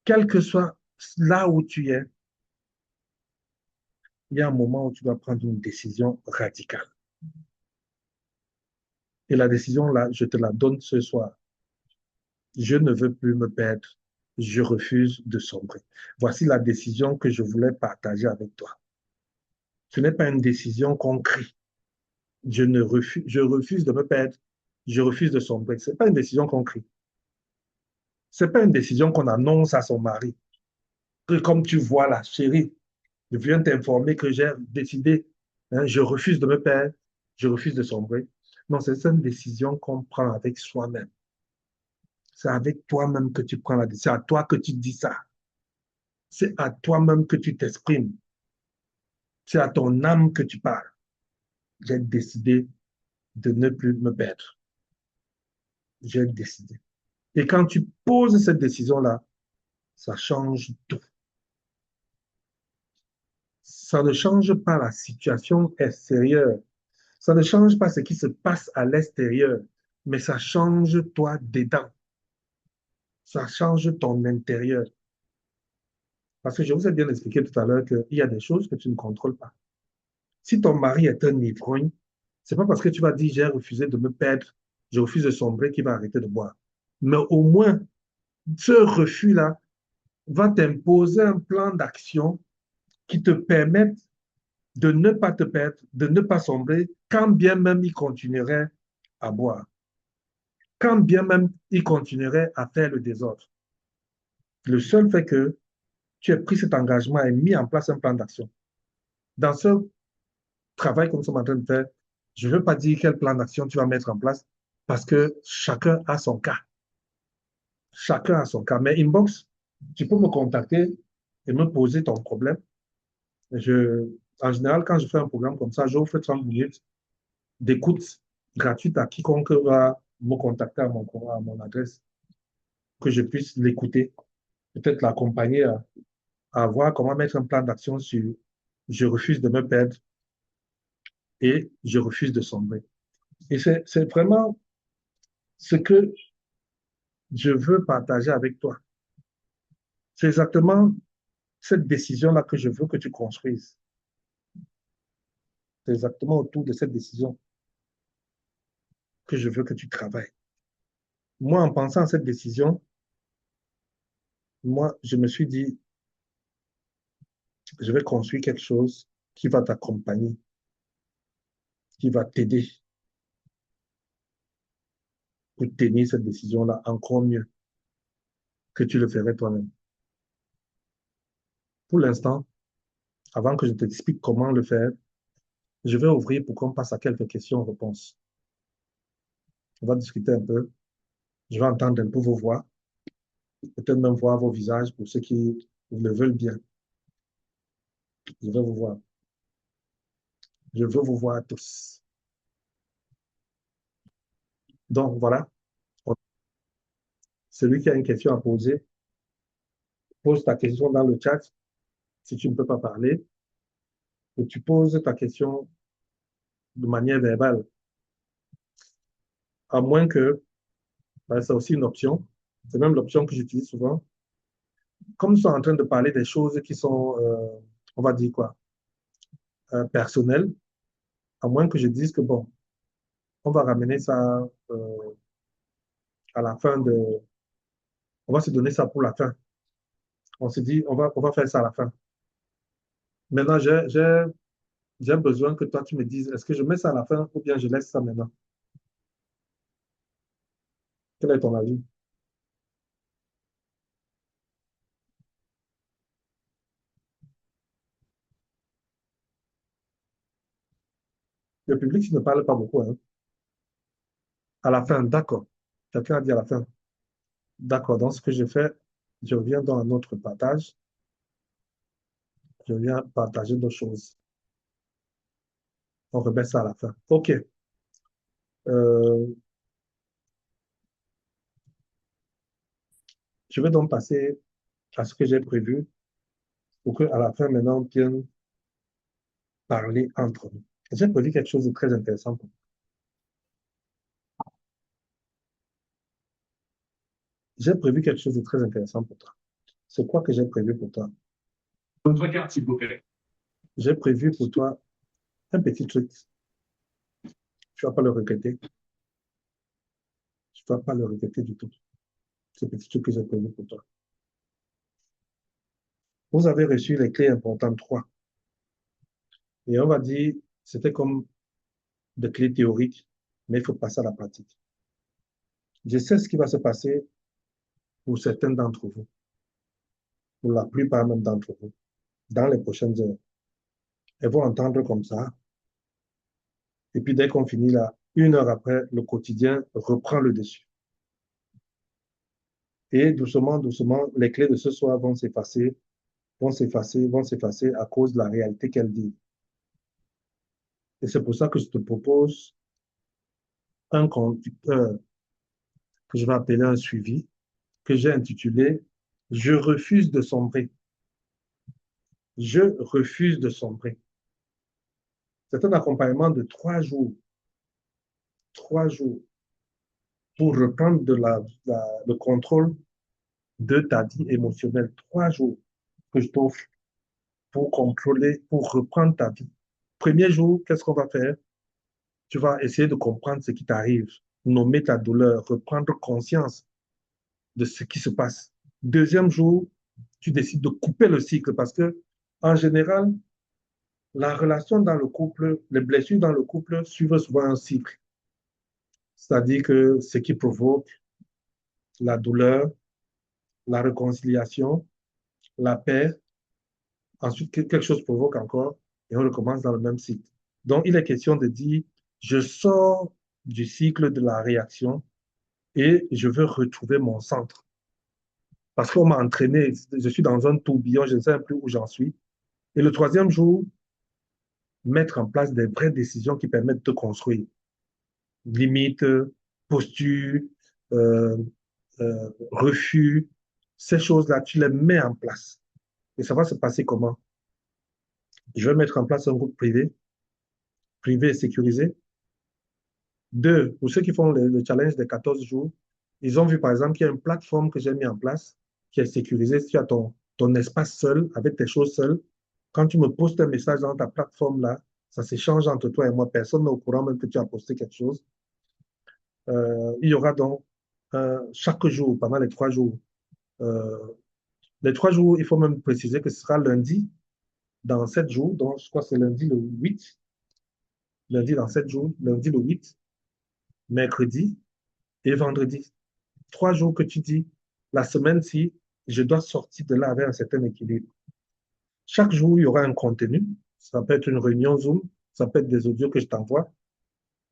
quel que soit là où tu es, il y a un moment où tu dois prendre une décision radicale. Et la décision, là, je te la donne ce soir. Je ne veux plus me perdre. Je refuse de sombrer. Voici la décision que je voulais partager avec toi. Ce n'est pas une décision qu'on crie. Je refuse de me perdre. Je refuse de sombrer. Ce n'est pas une décision qu'on crie. Ce n'est pas une décision qu'on annonce à son mari. Que comme tu vois là, chérie, je viens t'informer que j'ai décidé, hein, je refuse de me perdre. Je refuse de sombrer. Non, c'est une décision qu'on prend avec soi-même. C'est avec toi-même que tu prends la décision. C'est à toi que tu dis ça. C'est à toi-même que tu t'exprimes. C'est à ton âme que tu parles. J'ai décidé de ne plus me perdre. J'ai décidé. Et quand tu poses cette décision-là, ça change tout. Ça ne change pas la situation extérieure. Ça ne change pas ce qui se passe à l'extérieur, mais ça change toi dedans. Ça change ton intérieur. Parce que je vous ai bien expliqué tout à l'heure qu'il y a des choses que tu ne contrôles pas. Si ton mari est un ivrogne, c'est pas parce que tu vas dire j'ai refusé de me perdre, je refuse de sombrer qu'il va arrêter de boire. Mais au moins, ce refus-là va t'imposer un plan d'action qui te permette de ne pas te perdre, de ne pas sombrer, quand bien même il continuerait à boire, quand bien même il continuerait à faire le désordre. Le seul fait que tu aies pris cet engagement et mis en place un plan d'action. Dans ce travail que nous sommes en train de faire, je ne veux pas dire quel plan d'action tu vas mettre en place parce que chacun a son cas. Chacun a son cas. Mais inbox, tu peux me contacter et me poser ton problème. Je, En général, quand je fais un programme comme ça, j'offre 30 minutes d'écoute gratuite à quiconque va me contacter à mon adresse, que je puisse l'écouter, peut-être l'accompagner à voir comment mettre un plan d'action sur je refuse de me perdre et je refuse de sombrer. Et c'est vraiment ce que je veux partager avec toi. C'est exactement cette décision-là que je veux que tu construises. C'est exactement autour de cette décision que je veux que tu travailles. Moi, en pensant à cette décision, moi, je me suis dit, je vais construire quelque chose qui va t'accompagner, qui va t'aider pour tenir cette décision-là encore mieux que tu le ferais toi-même. Pour l'instant, avant que je t'explique comment le faire, je vais ouvrir pour qu'on passe à quelques questions-réponses. On va discuter un peu. Je vais entendre un peu vos voix, peut-être même voir vos visages pour ceux qui le veulent bien. Je vais vous voir. Je veux vous voir tous. Donc, voilà. Celui qui a une question à poser, pose ta question dans le chat si tu ne peux pas parler, ou tu poses ta question de manière verbale. À moins que, ben, c'est aussi une option, c'est même l'option que j'utilise souvent. Comme nous sommes en train de parler des choses qui sont, on va dire quoi, personnelles, à moins que je dise que, bon, on va ramener ça à la fin de... On va se donner ça pour la fin. On se dit, on va faire ça à la fin. Maintenant, j'ai besoin que toi, tu me dises, est-ce que je mets ça à la fin ou bien je laisse ça maintenant? Quel est ton avis? Le public, tu ne parles pas beaucoup, hein. À la fin, d'accord. Quelqu'un a dit à la fin. D'accord. Donc, ce que je fais, je reviens dans un autre partage. Je viens partager d'autres choses. On remet ça à la fin. OK. Euh, je vais donc passer à ce que j'ai prévu pour qu'à la fin, maintenant, on vienne parler entre nous. J'ai prévu quelque chose de très intéressant pour toi. J'ai prévu quelque chose de très intéressant pour toi. C'est quoi que j'ai prévu pour toi? Regarde, s'il vous plaît. J'ai prévu pour toi un petit truc. Tu ne vas pas le regretter. Tu ne vas pas le regretter du tout. Ce petit truc que j'ai prévu pour toi. Vous avez reçu les clés importantes 3. Et on va dire, c'était comme des clés théoriques, mais il faut passer à la pratique. Je sais ce qui va se passer pour certains d'entre vous, pour la plupart même d'entre vous, dans les prochaines heures. Elles vont entendre comme ça. Et puis dès qu'on finit là, 1 heure après, le quotidien reprend le dessus. Et doucement, doucement, les clés de ce soir vont s'effacer, vont s'effacer, vont s'effacer à cause de la réalité qu'elles disent. Et c'est pour ça que je te propose un conducteur que je vais appeler un suivi, que j'ai intitulé Je refuse de sombrer. Je refuse de sombrer. C'est un accompagnement de 3 jours. 3 jours pour reprendre le contrôle de ta vie émotionnelle. 3 jours que je t'offre pour contrôler, pour reprendre ta vie. Premier jour, qu'est-ce qu'on va faire? Tu vas essayer de comprendre ce qui t'arrive, nommer ta douleur, reprendre conscience de ce qui se passe. Deuxième jour, tu décides de couper le cycle parce que, en général, la relation dans le couple, les blessures dans le couple suivent souvent un cycle. C'est-à-dire que ce qui provoque la douleur, la réconciliation, la paix, ensuite quelque chose provoque encore et on recommence dans le même cycle. Donc, il est question de dire, je sors du cycle de la réaction et je veux retrouver mon centre. Parce qu'on m'a entraîné, je suis dans un tourbillon, je ne sais plus où j'en suis. Et le troisième jour, mettre en place des vraies décisions qui permettent de construire. Limite, posture, euh, refus, ces choses-là, tu les mets en place. Et ça va se passer comment? Je vais mettre en place un groupe privé, privé et sécurisé. 2, pour ceux qui font le challenge des 14 jours, ils ont vu par exemple qu'il y a une plateforme que j'ai mis en place qui est sécurisée. Si tu as ton espace seul, avec tes choses seules, quand tu me postes un message dans ta plateforme-là, ça s'échange entre toi et moi. Personne n'est au courant même que tu as posté quelque chose. Il y aura donc chaque jour, pendant les 3 jours, il faut même préciser que ce sera lundi, dans 7 jours, donc je crois que c'est lundi le 8, lundi dans 7 jours, lundi le 8, mercredi et vendredi. 3 jours que tu dis, la semaine-ci, je dois sortir de là avec un certain équilibre. Chaque jour, il y aura un contenu. Ça peut être une réunion Zoom, ça peut être des audios que je t'envoie.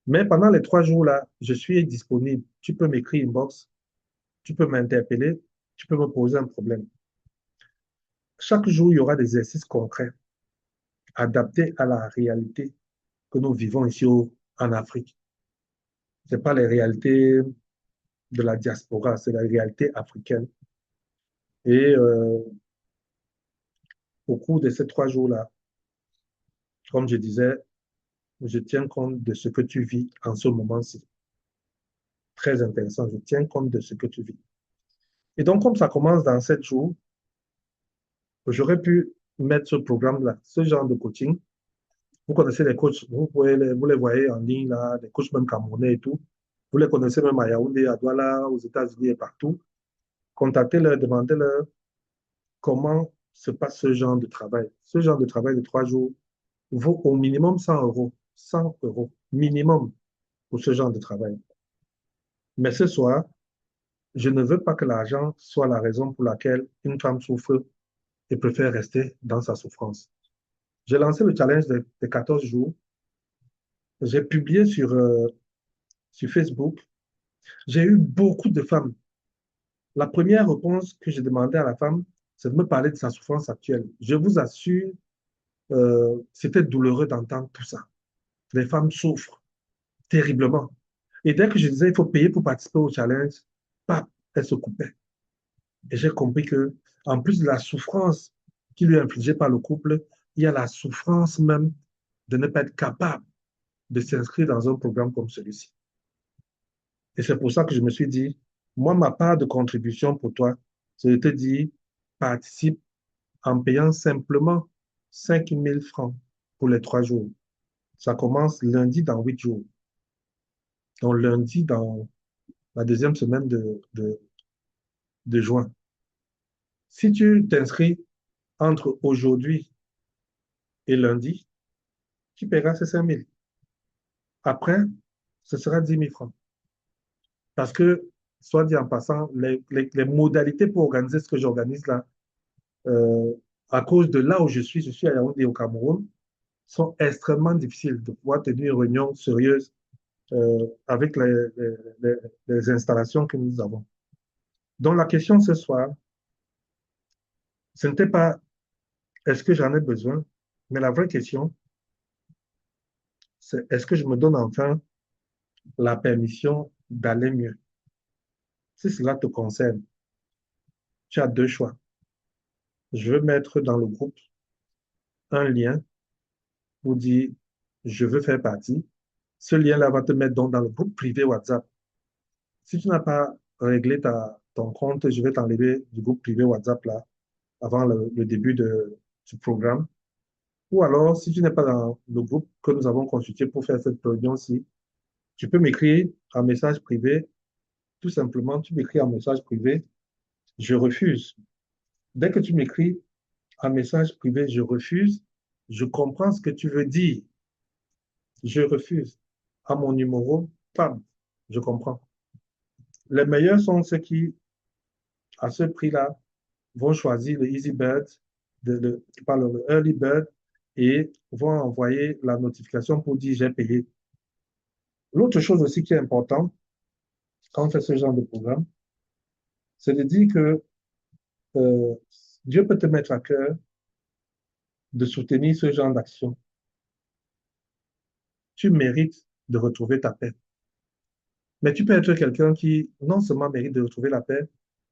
Mais pendant les 3 jours-là, je suis disponible. Tu peux m'écrire inbox, tu peux m'interpeller, tu peux me poser un problème. Chaque jour, il y aura des exercices concrets adaptés à la réalité que nous vivons ici en Afrique. Ce n'est pas les réalités de la diaspora, c'est la réalité africaine. Et au cours de ces 3 jours-là, comme je disais, je tiens compte de ce que tu vis en ce moment-ci. Très intéressant, je tiens compte de ce que tu vis. Et donc, comme ça commence dans 7 jours, j'aurais pu mettre ce programme-là, ce genre de coaching. Vous connaissez les coachs, vous les voyez en ligne, là, les coachs même camerounais et tout. Vous les connaissez même à Yaoundé, à Douala, aux États-Unis et partout. Contactez-leur, demandez-leur comment se passe ce genre de travail. Ce genre de travail de 3 jours vaut au minimum 100 euros. 100 euros minimum pour ce genre de travail. Mais ce soir, je ne veux pas que l'argent soit la raison pour laquelle une femme souffre et préfère rester dans sa souffrance. J'ai lancé le challenge de 14 jours. J'ai publié sur Facebook. J'ai eu beaucoup de femmes. La première réponse que j'ai demandé à la femme, c'est de me parler de sa souffrance actuelle. Je vous assure, c'était douloureux d'entendre tout ça. Les femmes souffrent terriblement. Et dès que je disais il faut payer pour participer au challenge, paf, elle se coupait. Et j'ai compris que, en plus de la souffrance qui lui est infligée par le couple, il y a la souffrance même de ne pas être capable de s'inscrire dans un programme comme celui-ci. Et c'est pour ça que je me suis dit, moi, ma part de contribution pour toi, c'est de te dire, participe en payant simplement 5 000 francs pour les 3 jours. Ça commence lundi dans 8 jours. Donc lundi dans la deuxième semaine de juin. Si tu t'inscris entre aujourd'hui et lundi, tu paieras ces 5 000. Après, ce sera 10 000 francs. Parce que, soit dit en passant, les modalités pour organiser ce que j'organise là, euh, à cause de là où je suis à Yaoundé au Cameroun, sont extrêmement difficiles de pouvoir tenir une réunion sérieuse avec les installations que nous avons. Donc la question ce soir, ce n'était pas est-ce que j'en ai besoin, mais la vraie question, c'est est-ce que je me donne enfin la permission d'aller mieux. Si cela te concerne, tu as deux choix. Je veux mettre dans le groupe un lien pour dire je veux faire partie. Ce lien-là va te mettre donc dans le groupe privé WhatsApp. Si tu n'as pas réglé ton compte, je vais t'enlever du groupe privé WhatsApp là avant le début du programme. Ou alors, si tu n'es pas dans le groupe que nous avons consulté pour faire cette réunion-ci, tu peux m'écrire un message privé. Tout simplement, tu m'écris un message privé, je refuse. Dès que tu m'écris un message privé, je refuse, je comprends ce que tu veux dire. Je refuse. À mon numéro, pam, je comprends. Les meilleurs sont ceux qui, à ce prix-là, vont choisir le Easy Bird, le Early Bird, et vont envoyer la notification pour dire j'ai payé. L'autre chose aussi qui est importante quand on fait ce genre de programme, c'est de dire que euh, Dieu peut te mettre à cœur de soutenir ce genre d'action. Tu mérites de retrouver ta paix. Mais tu peux être quelqu'un qui non seulement mérite de retrouver la paix,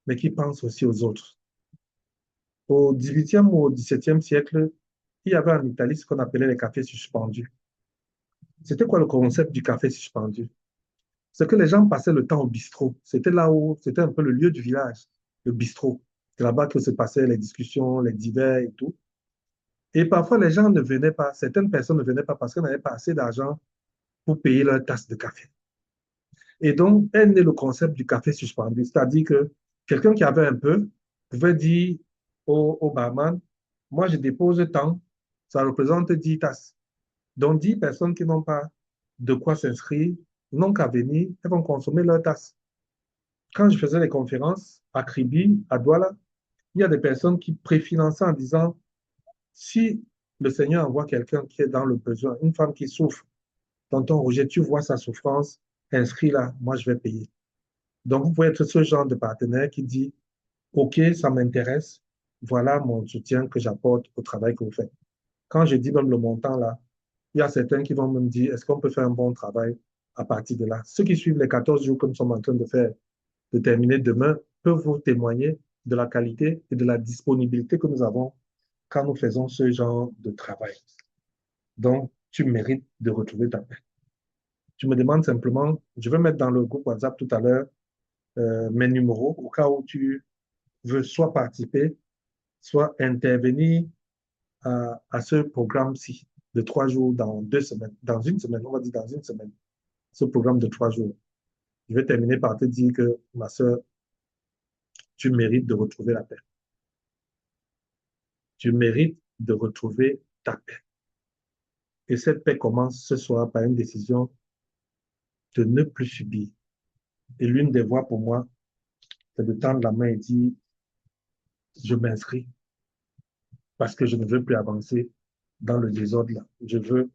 mais qui pense aussi aux autres. Au 18e ou au 17e siècle, il y avait en Italie ce qu'on appelait les cafés suspendus. C'était quoi le concept du café suspendu? C'est que les gens passaient le temps au bistrot. C'était là où, c'était un peu le lieu du village, le bistrot. C'est là-bas que se passaient les discussions, les divers et tout. Et parfois, les gens ne venaient pas, certaines personnes ne venaient pas parce qu'elles n'avaient pas assez d'argent pour payer leur tasse de café. Et donc, est né le concept du café suspendu, c'est-à-dire que quelqu'un qui avait un peu pouvait dire au barman, moi je dépose tant, Ça représente 10 tasses. Donc, 10 personnes qui n'ont pas de quoi s'inscrire n'ont qu'à venir, elles vont consommer leur tasse. Quand je faisais les conférences à Kribi, à Douala, il y a des personnes qui préfinançaient en disant, si le Seigneur envoie quelqu'un qui est dans le besoin, une femme qui souffre, tonton Roger, tu vois sa souffrance, inscris-la, moi je vais payer. Donc, vous pouvez être ce genre de partenaire qui dit, OK, ça m'intéresse, voilà mon soutien que j'apporte au travail que vous faites. Quand je dis même le montant là, il y a certains qui vont me dire, est-ce qu'on peut faire un bon travail à partir de là? Ceux qui suivent les 14 jours que nous sommes en train de faire, de terminer demain, peuvent vous témoigner de la qualité et de la disponibilité que nous avons quand nous faisons ce genre de travail. Donc, tu mérites de retrouver ta paix. Tu me demandes simplement, je vais mettre dans le groupe WhatsApp tout à l'heure mes numéros au cas où tu veux soit participer, soit intervenir à ce programme-ci de 3 jours dans 2 semaines, dans une semaine, on va dire dans une semaine, ce programme de 3 jours. Je vais terminer par te dire que, ma soeur, tu mérites de retrouver la paix. Tu mérites de retrouver ta paix. Et cette paix commence ce soir par une décision de ne plus subir. Et l'une des voies pour moi, c'est de tendre la main et dire, je m'inscris parce que je ne veux plus avancer dans le désordre là. Je veux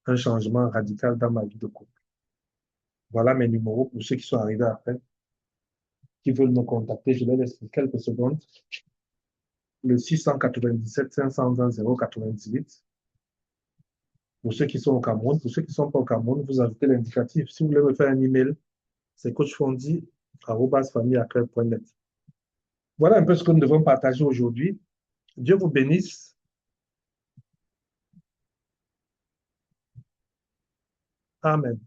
un changement radical dans ma vie de couple. Voilà mes numéros pour ceux qui sont arrivés après, qui veulent me contacter. Je les laisse pour quelques secondes. Le 697 520 098. Pour ceux qui sont au Cameroun, pour ceux qui ne sont pas au Cameroun, vous ajoutez l'indicatif. Si vous voulez me faire un email, c'est coachfondi@familleaccueil.net. Voilà un peu ce que nous devons partager aujourd'hui. Dieu vous bénisse. Amen.